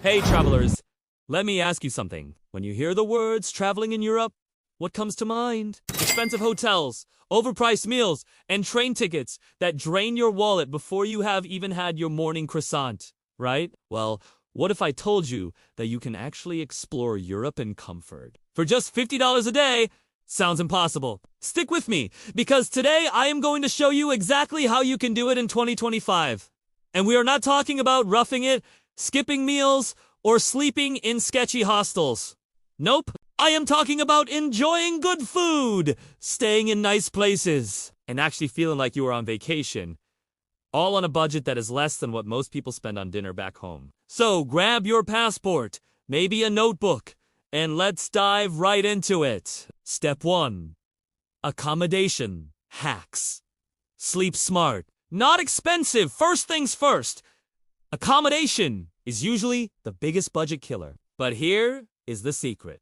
Hey travelers, let me ask you something. When you hear the words traveling in Europe, what comes to mind? Expensive hotels, overpriced meals, and train tickets that drain your wallet before you have even had your morning croissant, right? Well, what if I told you that you can actually explore Europe in comfort? For just $50 a day, sounds impossible. Stick with me, because today I am going to show you exactly how you can do it in 2025. And we are not talking about roughing it, skipping meals, or sleeping in sketchy hostels. Nope. I am talking about enjoying good food, staying in nice places, and actually feeling like you are on vacation. All on a budget that is less than what most people spend on dinner back home. So grab your passport, maybe a notebook, and let's dive right into it. Step 1. Accommodation hacks. Sleep smart. Not expensive, first things first. Accommodation is usually the biggest budget killer. But here is the secret.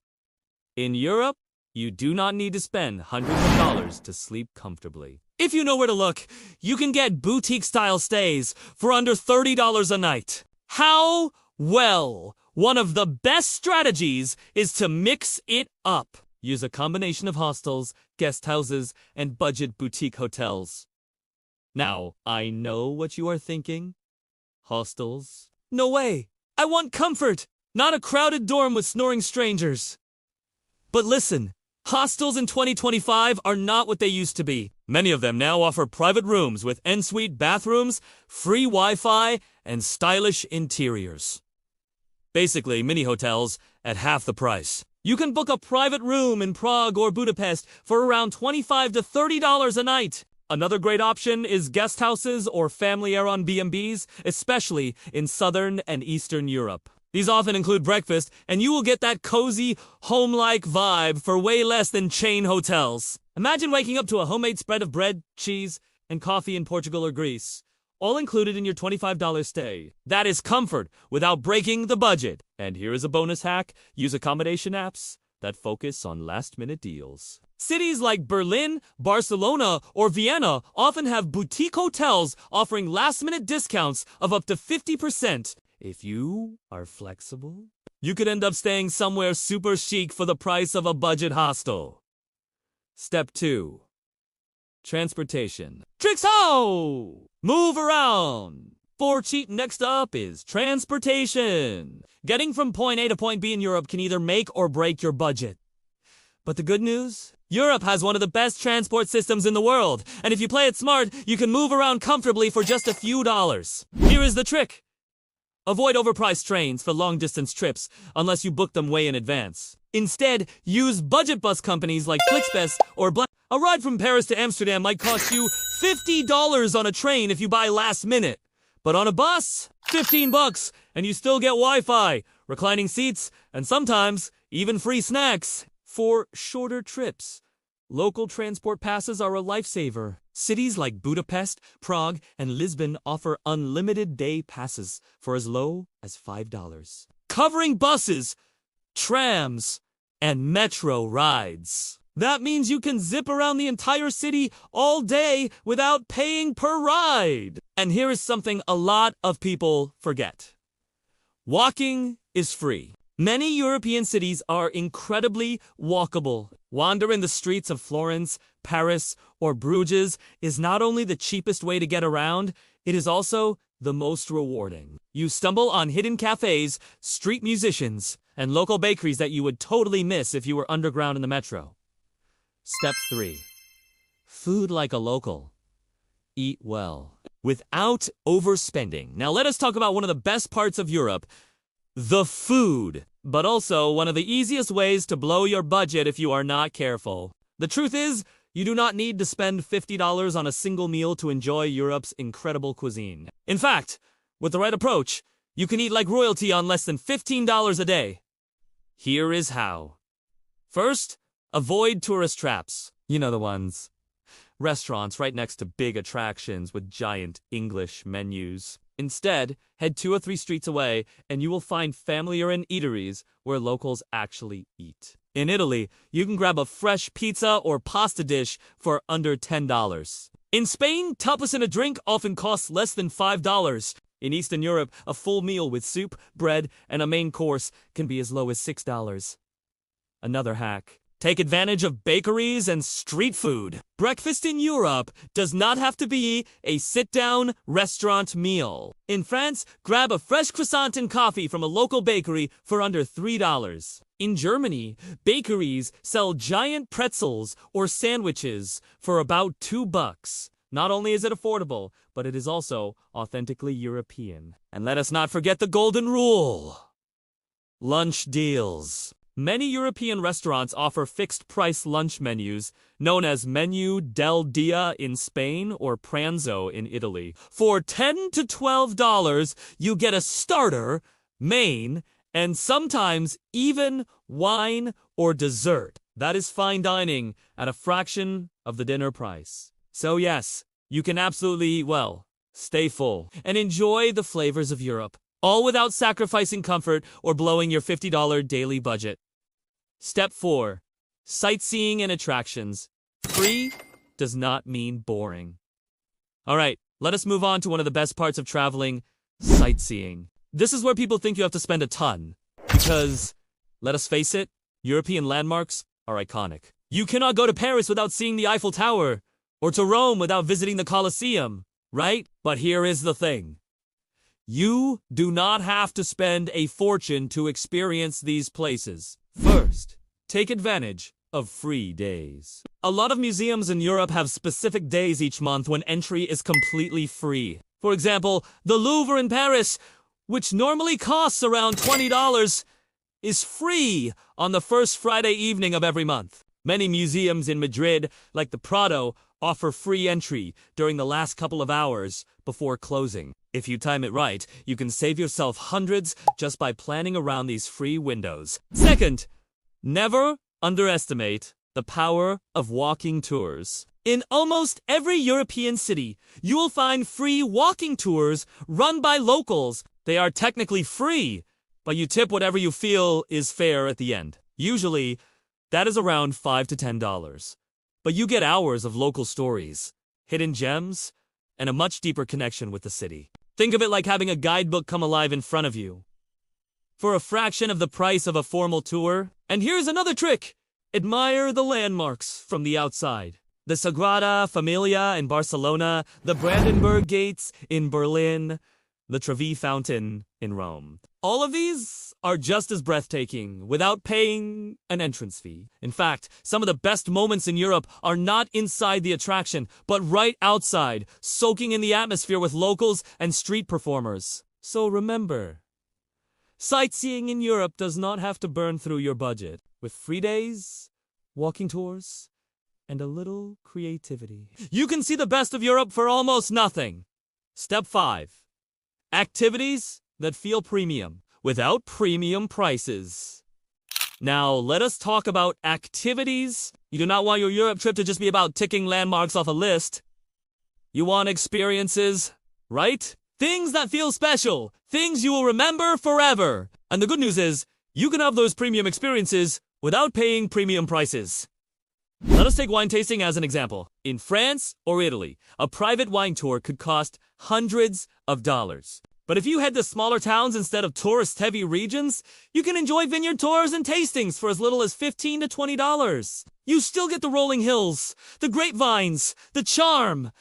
In Europe, you do not need to spend hundreds of dollars to sleep comfortably. If you know where to look, you can get boutique-style stays for under $30 a night. How? Well, one of the best strategies is to mix it up. Use a combination of hostels, guest houses, and budget boutique hotels. Now, I know what you are thinking. Hostels? No way! I want comfort, not a crowded dorm with snoring strangers. But listen, hostels in 2025 are not what they used to be. Many of them now offer private rooms with en-suite bathrooms, free Wi-Fi, and stylish interiors. Basically, mini hotels at half the price. You can book a private room in Prague or Budapest for around $25 to $30 a night. Another great option is guest houses or family Airbnbs, especially in Southern and Eastern Europe. These often include breakfast, and you will get that cozy, home-like vibe for way less than chain hotels. Imagine waking up to a homemade spread of bread, cheese, and coffee in Portugal or Greece, all included in your $25 stay. That is comfort without breaking the budget. And here is a bonus hack. Use accommodation apps that focus on last-minute deals. Cities like Berlin, Barcelona, or Vienna often have boutique hotels offering last-minute discounts of up to 50%. If you are flexible, you could end up staying somewhere super chic for the price of a budget hostel. Step 2. Transportation. Tricks how! Move around! For cheap, next up is transportation. Getting from point A to point B in Europe can either make or break your budget. But the good news? Europe has one of the best transport systems in the world, and if you play it smart, you can move around comfortably for just a few dollars. Here is the trick. Avoid overpriced trains for long-distance trips unless you book them way in advance. Instead, use budget bus companies like Flixbus or Black. A ride from Paris to Amsterdam might cost you $50 on a train if you buy last minute. But on a bus, $15, and you still get Wi-Fi, reclining seats, and sometimes even free snacks. For shorter trips, local transport passes are a lifesaver. Cities like Budapest, Prague, and Lisbon offer unlimited day passes for as low as $5, covering buses, trams, and metro rides. That means you can zip around the entire city all day without paying per ride. And here is something a lot of people forget. Walking is free. Many European cities are incredibly walkable. Wander in the streets of Florence, Paris, or Bruges is not only the cheapest way to get around, it is also the most rewarding. You stumble on hidden cafes, street musicians, and local bakeries that you would totally miss if you were underground in the metro. Step 3. Food like a local. Eat well. Without overspending. Now let us talk about one of the best parts of Europe, the food. But also one of the easiest ways to blow your budget if you are not careful. The truth is, you do not need to spend $50 on a single meal to enjoy Europe's incredible cuisine. In fact, with the right approach, you can eat like royalty on less than $15 a day. Here is how. First, avoid tourist traps. You know the ones. Restaurants right next to big attractions with giant English menus. Instead, head 2 or 3 streets away and you will find family-run eateries where locals actually eat. In Italy, you can grab a fresh pizza or pasta dish for under $10. In Spain, tapas and a drink often cost less than $5. In Eastern Europe, a full meal with soup, bread, and a main course can be as low as $6. Another hack. Take advantage of bakeries and street food. Breakfast in Europe does not have to be a sit-down restaurant meal. In France, grab a fresh croissant and coffee from a local bakery for under $3. In Germany, bakeries sell giant pretzels or sandwiches for about $2. Not only is it affordable, but it is also authentically European. And let us not forget the golden rule. Lunch deals. Many European restaurants offer fixed-price lunch menus, known as Menu del Dia in Spain or Pranzo in Italy. For $10 to $12, you get a starter, main, and sometimes even wine or dessert. That is fine dining at a fraction of the dinner price. So yes, you can absolutely eat well, stay full, and enjoy the flavors of Europe, all without sacrificing comfort or blowing your $50 daily budget. Step 4. Sightseeing and attractions. Free does not mean boring. Alright, let us move on to one of the best parts of traveling, sightseeing. This is where people think you have to spend a ton, because, let us face it, European landmarks are iconic. You cannot go to Paris without seeing the Eiffel Tower, or to Rome without visiting the Colosseum, right? But here is the thing. You do not have to spend a fortune to experience these places. First, take advantage of free days. A lot of museums in Europe have specific days each month when entry is completely free. For example, the Louvre in Paris, which normally costs around $20, is free on the first Friday evening of every month. Many museums in Madrid, like the Prado, offer free entry during the last couple of hours before closing. If you time it right, you can save yourself hundreds just by planning around these free windows. Second, never underestimate the power of walking tours. In almost every European city, you will find free walking tours run by locals. They are technically free, but you tip whatever you feel is fair at the end. Usually, that is around $5 to $10. But you get hours of local stories, hidden gems, and a much deeper connection with the city. Think of it like having a guidebook come alive in front of you, for a fraction of the price of a formal tour. And here's another trick. Admire the landmarks from the outside. The Sagrada Familia in Barcelona, the Brandenburg Gates in Berlin, the Trevi Fountain in Rome. All of these are just as breathtaking without paying an entrance fee. In fact, some of the best moments in Europe are not inside the attraction, but right outside, soaking in the atmosphere with locals and street performers. So remember, sightseeing in Europe does not have to burn through your budget. With free days, walking tours, and a little creativity, you can see the best of Europe for almost nothing. Step 5. Activities that feel premium without premium prices. Now, let us talk about activities. You do not want your Europe trip to just be about ticking landmarks off a list. You want experiences, right? Things that feel special. Things you will remember forever. And the good news is, you can have those premium experiences without paying premium prices. Let us take wine tasting as an example. In France or Italy, a private wine tour could cost hundreds of dollars. But if you head to smaller towns instead of tourist-heavy regions, you can enjoy vineyard tours and tastings for as little as $15 to $20. You still get the rolling hills, the grapevines, the charm,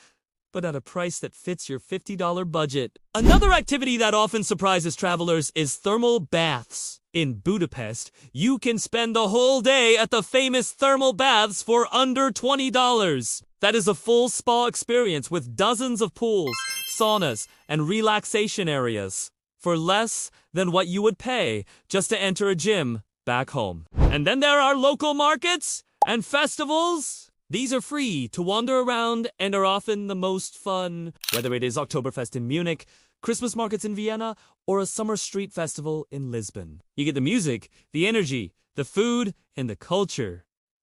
but at a price that fits your $50 budget. Another activity that often surprises travelers is thermal baths. In Budapest, you can spend the whole day at the famous thermal baths for under $20. That is a full spa experience with dozens of pools, saunas, and relaxation areas for less than what you would pay just to enter a gym back home. And then there are local markets and festivals. These are free to wander around and are often the most fun, whether it is Oktoberfest in Munich, Christmas markets in Vienna, or a summer street festival in Lisbon. You get the music, the energy, the food, and the culture,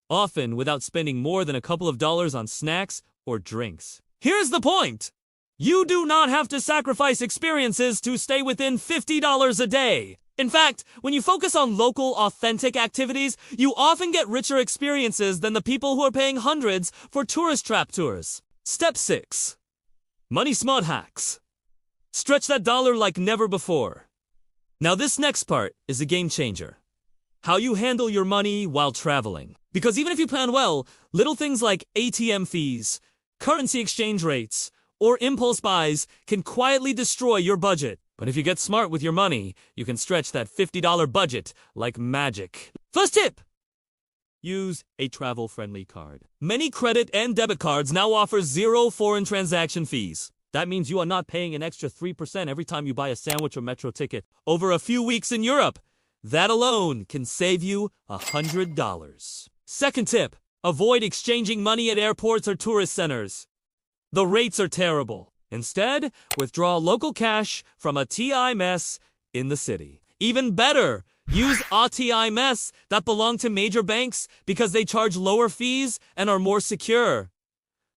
often without spending more than a couple of dollars on snacks or drinks. Here's the point. You do not have to sacrifice experiences to stay within $50 a day. In fact, when you focus on local, authentic activities, you often get richer experiences than the people who are paying hundreds for tourist trap tours. Step 6. Money smart hacks. Stretch that dollar like never before. Now this next part is a game changer. How you handle your money while traveling. Because even if you plan well, little things like ATM fees, currency exchange rates, or impulse buys can quietly destroy your budget. But if you get smart with your money, you can stretch that $50 budget like magic. First tip! Use a travel-friendly card. Many credit and debit cards now offer 0 foreign transaction fees. That means you are not paying an extra 3% every time you buy a sandwich or metro ticket over a few weeks in Europe. That alone can save you $100. Second tip, avoid exchanging money at airports or tourist centers. The rates are terrible. Instead, withdraw local cash from a TI mess in the city. Even better, use ATMs that belong to major banks because they charge lower fees and are more secure.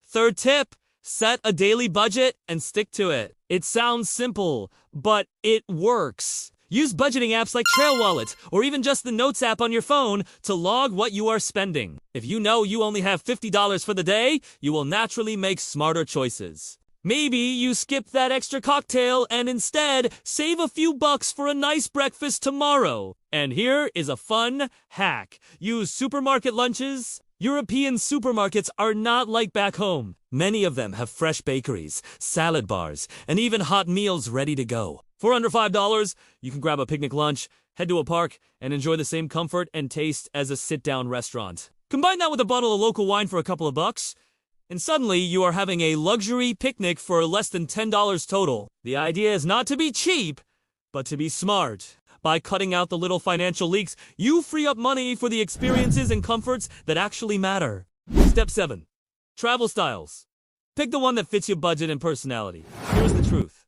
Third tip, set a daily budget and stick to it. It sounds simple, but it works. Use budgeting apps like Trail Wallet or even just the Notes app on your phone to log what you are spending. If you know you only have $50 for the day, you will naturally make smarter choices. Maybe you skip that extra cocktail and instead save a few bucks for a nice breakfast tomorrow. And here is a fun hack. Use supermarket lunches. European supermarkets are not like back home. Many of them have fresh bakeries, salad bars, and even hot meals ready to go. For under $5, you can grab a picnic lunch, head to a park, and enjoy the same comfort and taste as a sit-down restaurant. Combine that with a bottle of local wine for a couple of bucks, and suddenly you are having a luxury picnic for less than $10 total. The idea is not to be cheap, but to be smart. By cutting out the little financial leaks, you free up money for the experiences and comforts that actually matter. Step 7. Travel styles. Pick the one that fits your budget and personality. Here's the truth.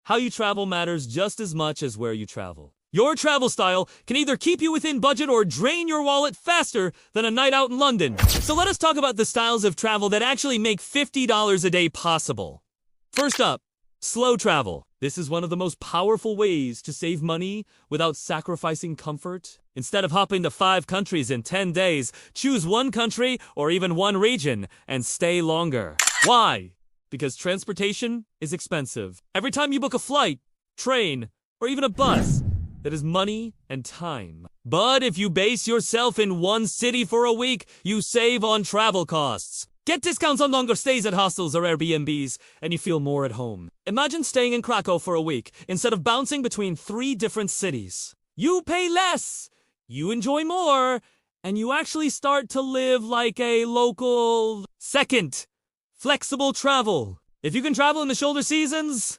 How you travel matters just as much as where you travel. Your travel style can either keep you within budget or drain your wallet faster than a night out in London. So let us talk about the styles of travel that actually make $50 a day possible. First up, slow travel. This is one of the most powerful ways to save money without sacrificing comfort. Instead of hopping to 5 countries in 10 days, choose one country or even one region and stay longer. Why? Because transportation is expensive. Every time you book a flight, train, or even a bus, that is money and time. But if you base yourself in one city for a week, you save on travel costs. Get discounts on longer stays at hostels or Airbnbs, and you feel more at home. Imagine staying in Krakow for a week instead of bouncing between 3 different cities. You pay less, you enjoy more, and you actually start to live like a local. Second, flexible travel. If you can travel in the shoulder seasons,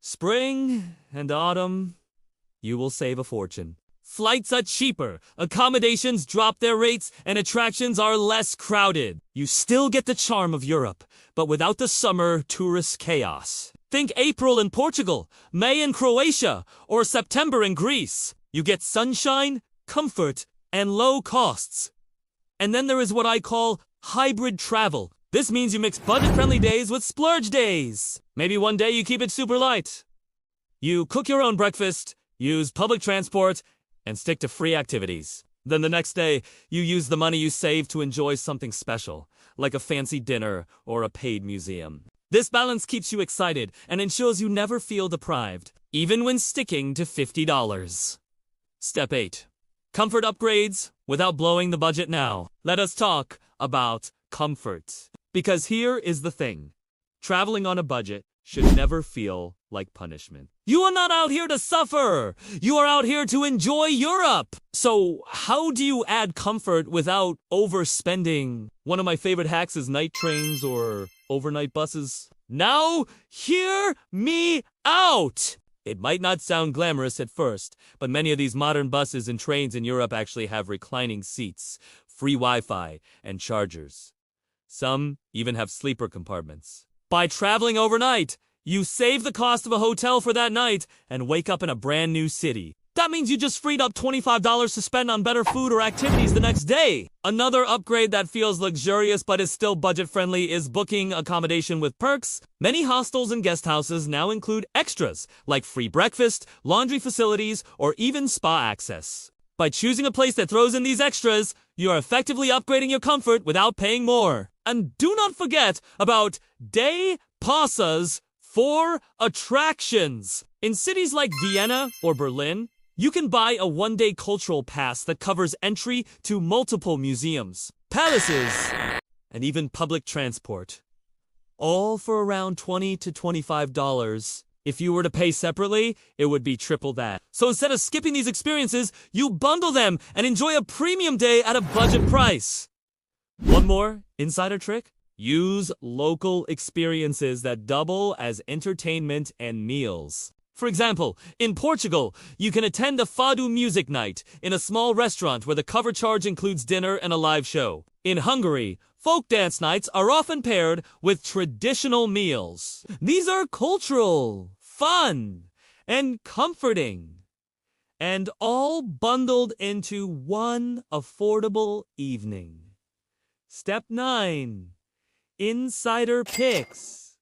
spring and autumn, you will save a fortune. Flights are cheaper, accommodations drop their rates, and attractions are less crowded. You still get the charm of Europe, but without the summer tourist chaos. Think April in Portugal, May in Croatia, or September in Greece. You get sunshine, comfort, and low costs. And then there is what I call hybrid travel. This means you mix budget-friendly days with splurge days. Maybe one day you keep it super light. You cook your own breakfast, use public transport, and stick to free activities. Then the next day, you use the money you saved to enjoy something special, like a fancy dinner or a paid museum. This balance keeps you excited and ensures you never feel deprived, even when sticking to $50. Step 8. Comfort upgrades without blowing the budget now. Let us talk about comfort. Because here is the thing. Traveling on a budget should never feel like punishment. You are not out here to suffer. You are out here to enjoy Europe. So how do you add comfort without overspending? One of my favorite hacks is night trains or overnight buses. Now, hear me out. It might not sound glamorous at first, but many of these modern buses and trains in Europe actually have reclining seats, free Wi-Fi, and chargers. Some even have sleeper compartments. By traveling overnight, you save the cost of a hotel for that night and wake up in a brand new city. That means you just freed up $25 to spend on better food or activities the next day. Another upgrade that feels luxurious but is still budget-friendly is booking accommodation with perks. Many hostels and guest houses now include extras like free breakfast, laundry facilities, or even spa access. By choosing a place that throws in these extras, you are effectively upgrading your comfort without paying more. And do not forget about day passes 4. Attractions. In cities like Vienna or Berlin, you can buy a one-day cultural pass that covers entry to multiple museums, palaces, and even public transport. All for around $20 to $25. If you were to pay separately, it would be triple that. So instead of skipping these experiences, you bundle them and enjoy a premium day at a budget price. One more insider trick. Use local experiences that double as entertainment and meals. For example, in Portugal, you can attend a fado music night in a small restaurant where the cover charge includes dinner and a live show. In Hungary, folk dance nights are often paired with traditional meals. These are cultural, fun, and comforting, and all bundled into one affordable evening. Step 9. Insider picks,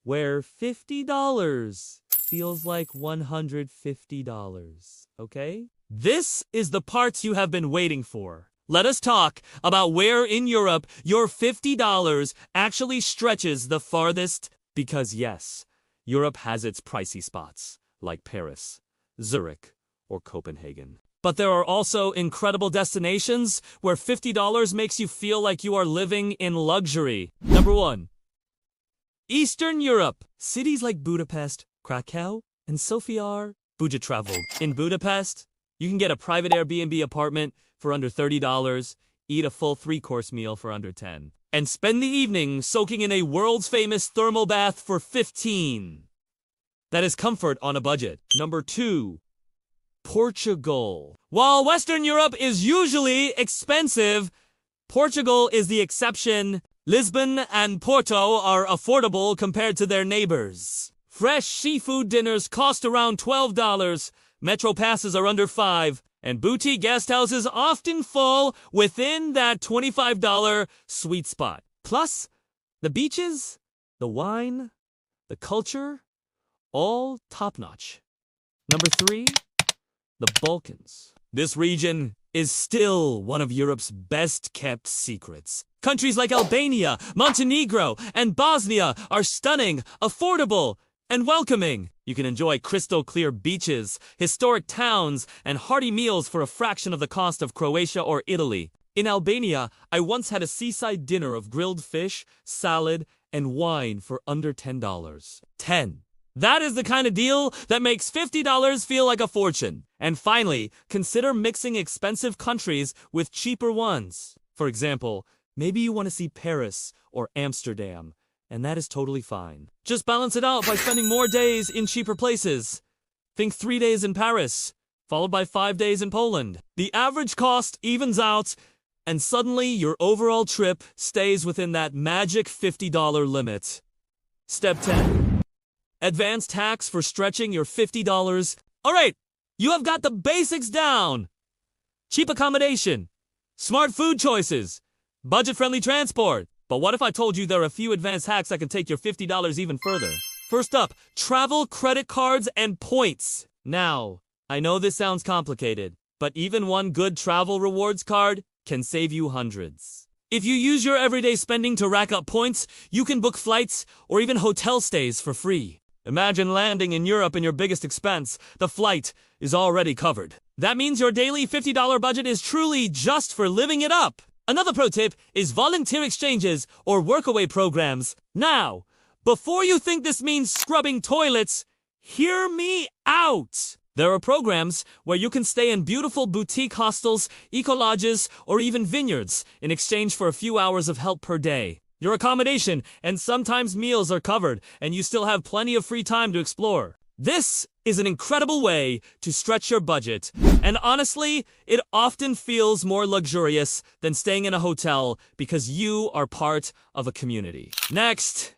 where $50 feels like $150, okay? This is the parts you have been waiting for. Let us talk about where in Europe your $50 actually stretches the farthest, because yes, Europe has its pricey spots, like Paris, Zurich, or Copenhagen. But there are also incredible destinations where $50 makes you feel like you are living in luxury. Number 1. Eastern Europe. Cities like Budapest, Krakow, and Sofia are budget travel. In Budapest, you can get a private Airbnb apartment for under $30, eat a full 3-course meal for under $10, and spend the evening soaking in a world's famous thermal bath for $15. That is comfort on a budget. Number 2. Portugal. While Western Europe is usually expensive, Portugal is the exception. Lisbon and Porto are affordable compared to their neighbors. Fresh seafood dinners cost around $12, metro passes are under $5, and boutique guest houses often fall within that $25 sweet spot. Plus, the beaches, the wine, the culture, all top-notch. Number 3. The Balkans. This region is still one of Europe's best-kept secrets. Countries like Albania, Montenegro, and Bosnia are stunning, affordable, and welcoming. You can enjoy crystal-clear beaches, historic towns, and hearty meals for a fraction of the cost of Croatia or Italy. In Albania, I once had a seaside dinner of grilled fish, salad, and wine for under $10. 10. That is the kind of deal that makes $50 feel like a fortune. And finally, consider mixing expensive countries with cheaper ones. For example, maybe you want to see Paris or Amsterdam, and that is totally fine. Just balance it out by spending more days in cheaper places. Think 3 days in Paris, followed by 5 days in Poland. The average cost evens out, and suddenly your overall trip stays within that magic $50 limit. Step 10. Advanced hacks for stretching your $50. All right, you have got the basics down. Cheap accommodation, smart food choices, budget-friendly transport. But what if I told you there are a few advanced hacks that can take your $50 even further? First up, travel credit cards and points. Now, I know this sounds complicated, but even one good travel rewards card can save you hundreds. If you use your everyday spending to rack up points, you can book flights or even hotel stays for free. Imagine landing in Europe and your biggest expense, the flight, is already covered. That means your daily $50 budget is truly just for living it up. Another pro tip is volunteer exchanges or workaway programs. Now, before you think this means scrubbing toilets, hear me out. There are programs where you can stay in beautiful boutique hostels, eco-lodges, or even vineyards in exchange for a few hours of help per day. Your accommodation and sometimes meals are covered, and you still have plenty of free time to explore. This is an incredible way to stretch your budget, and honestly, it often feels more luxurious than staying in a hotel because you are part of a community. Next,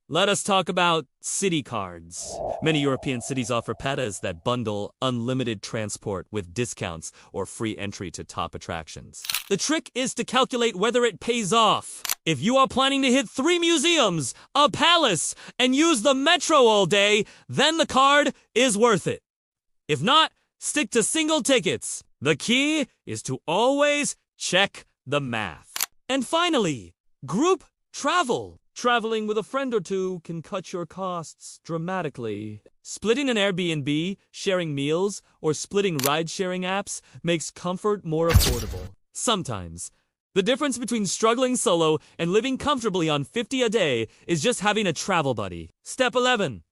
let us talk about city cards. Many European cities offer padas that bundle unlimited transport with discounts or free entry to top attractions. The trick is to calculate whether it pays off. If you are planning to hit 3 museums, a palace, and use the metro all day, then the card is worth it. If not, stick to single tickets. The key is to always check the math. And finally, group travel. Traveling with a friend or two can cut your costs dramatically. Splitting an Airbnb, sharing meals, or splitting ride-sharing apps makes comfort more affordable. Sometimes, the difference between struggling solo and living comfortably on $50 a day is just having a travel buddy. Step 11.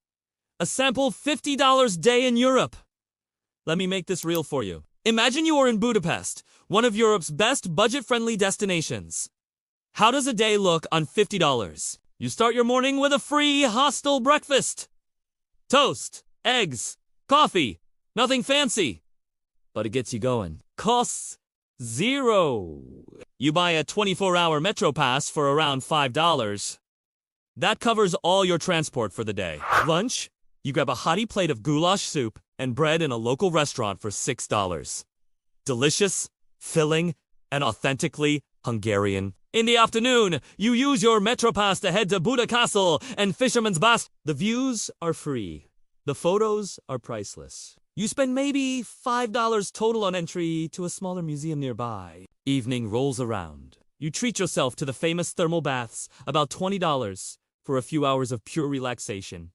A sample $50 day in Europe. Let me make this real for you. Imagine you are in Budapest, one of Europe's best budget-friendly destinations. How does a day look on $50? You start your morning with a free hostel breakfast. Toast, eggs, coffee, nothing fancy. But it gets you going. Costs zero. You buy a 24-hour Metro Pass for around $5. That covers all your transport for the day. Lunch, you grab a hearty plate of goulash soup and bread in a local restaurant for $6. Delicious, filling, and authentically Hungarian. In the afternoon, you use your Metropass to head to Buda Castle and Fisherman's Bast. The views are free. The photos are priceless. You spend maybe $5 total on entry to a smaller museum nearby. Evening rolls around. You treat yourself to the famous thermal baths, about $20 for a few hours of pure relaxation,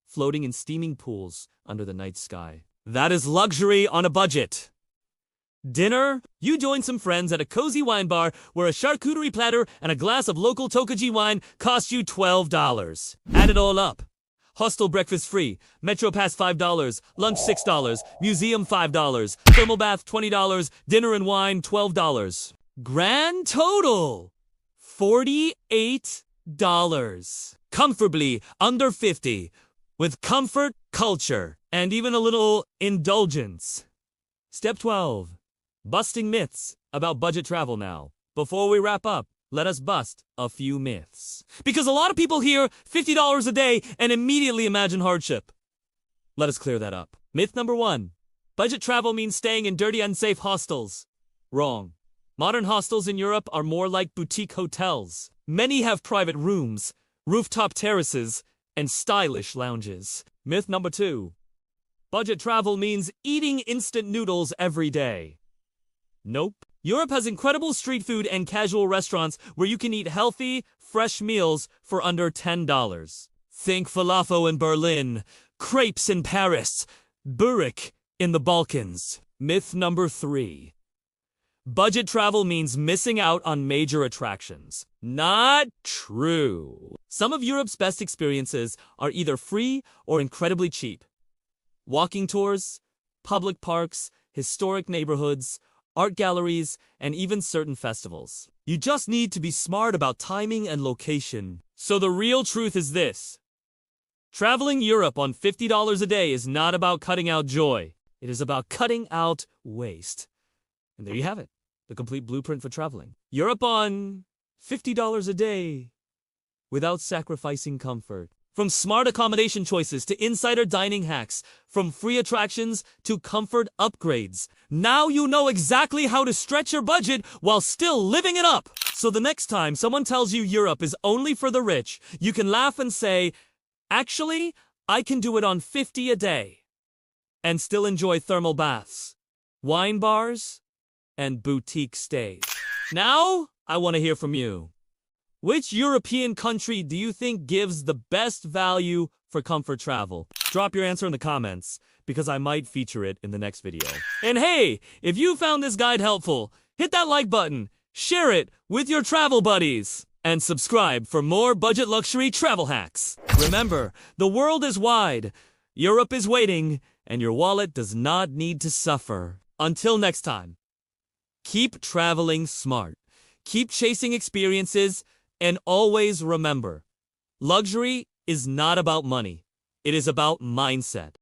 floating in steaming pools under the night sky. That is luxury on a budget. Dinner? You join some friends at a cozy wine bar where a charcuterie platter and a glass of local Tokaji wine cost you $12. Add it all up. Hostel breakfast free, Metro Pass $5, lunch $6, museum $5, thermal bath $20, dinner and wine $12. Grand total $48. Comfortably under $50, with comfort, culture, and even a little indulgence. Step 12. Busting myths about budget travel now. Before we wrap up, let us bust a few myths. Because a lot of people hear $50 a day and immediately imagine hardship. Let us clear that up. Myth number 1. Budget travel means staying in dirty, unsafe hostels. Wrong. Modern hostels in Europe are more like boutique hotels. Many have private rooms, rooftop terraces, and stylish lounges. Myth number 2. Budget travel means eating instant noodles every day. Nope. Europe has incredible street food and casual restaurants where you can eat healthy, fresh meals for under $10. Think falafel in Berlin, crepes in Paris, burek in the Balkans. Myth number 3. Budget travel means missing out on major attractions. Not true. Some of Europe's best experiences are either free or incredibly cheap. Walking tours, public parks, historic neighborhoods, art galleries, and even certain festivals. You just need to be smart about timing and location. So the real truth is this. Traveling Europe on $50 a day is not about cutting out joy. It is about cutting out waste. And there you have it. The complete blueprint for traveling. Europe on $50 a day without sacrificing comfort. From smart accommodation choices to insider dining hacks, from free attractions to comfort upgrades. Now you know exactly how to stretch your budget while still living it up. So the next time someone tells you Europe is only for the rich, you can laugh and say, actually, I can do it on $50 a day and still enjoy thermal baths, wine bars, and boutique stays. Now, I want to hear from you. Which European country do you think gives the best value for comfort travel? Drop your answer in the comments, because I might feature it in the next video. And hey, if you found this guide helpful, hit that like button, share it with your travel buddies, and subscribe for more budget luxury travel hacks. Remember, the world is wide, Europe is waiting, and your wallet does not need to suffer. Until next time, keep traveling smart, keep chasing experiences, and always remember, luxury is not about money. It is about mindset.